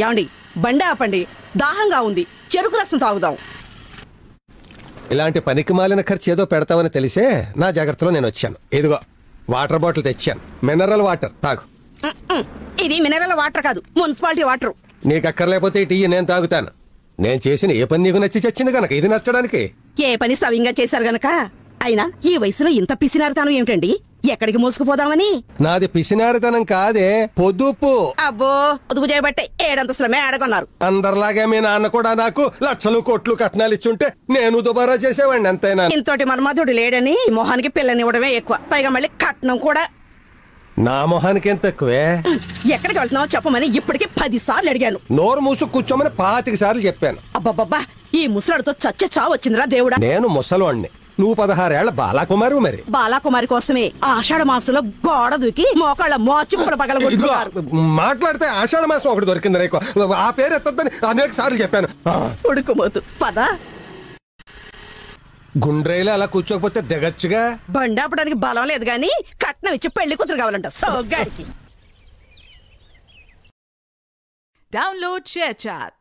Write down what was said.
ఏమండి బండి ఆపండి, దాహంగా ఉంది, చెరుకు రసం తాగుదాం. ఇలాంటి పనికి మాలిన ఖర్చు ఏదో పెడతామని తెలిసే నా జాగ్రత్తలో నేను వచ్చాను. ఇదిగో వాటర్ బాటిల్ తెచ్చాను, మినరల్ వాటర్ తాగు. ఇది మినరల్ వాటర్ కాదు, మున్సిపాలిటీ వాటర్. నీకు అక్కర్లేకపోతే ఈ టీ నేను తాగుతాను. నేను చేసిన ఏ పని నీకు నచ్చి చచ్చింది గనక ఇది నచ్చడానికి. ఏ పని సవ్యంగా చేశారు గనక. అయినా ఈ వయసులో ఇంత పిసినారితనం ఏమిటండి? ఎక్కడికి మోసుకుపోదామని? నాది పిసినారితనం కాదే, పొదుపు. అబ్బో, పొదుపు చేయబట్టే ఏడంతస్తుల మేడగొన్నారు. అందరిలాగే మీ నాన్న కూడా నాకు లక్షలు కోట్లు కట్నాలు ఇచ్చుంటే నేను దుబారా చేసేవాడిని అంతేనా. ఇంతటి మన్మధుడు లేడని మొహానికి పిల్లనివ్వడమే ఎక్కువ, పైగా మళ్ళీ కట్నం కూడా. నా మొహానికి ఎంత తక్కువే? ఎక్కడికి వెళ్తున్నావు చెప్పమని ఇప్పటికి 10 సార్లు అడిగాను. నోరు మూసు కూర్చోమని 25 సార్లు చెప్పాను. అబ్బబ్బబ్బా, ఈ ముసలాడితో చచ్చే చావు వచ్చిందిరా దేవుడా. నేను ముసలోణ్ణి, నువ్వు 16 ఏళ్ల బాలాకుమారి. మరి బాలాకుమారి కోసమే ఆషాఢ మాసంలో గోడ దూకి మోకాళ్ళ మోచిప్పుడు పగలగొట్టుకున్నారు. మాట్లాడితే ఆషాఢ మాసం ఒకటి దొరికింది రేకు, ఆ పేరు ఎత్తద్దని అనేక సార్లు చెప్పాను. ఉడుకుమోతు పద. గుండ్రైలు అలా కూర్చోకపోతే దిగచ్చుగా. బండి ఆపడానికి బలం లేదు గాని కట్నం ఇచ్చి పెళ్లి కూతురు కావాలంట సోగ్గాడికి. Download ShareChat.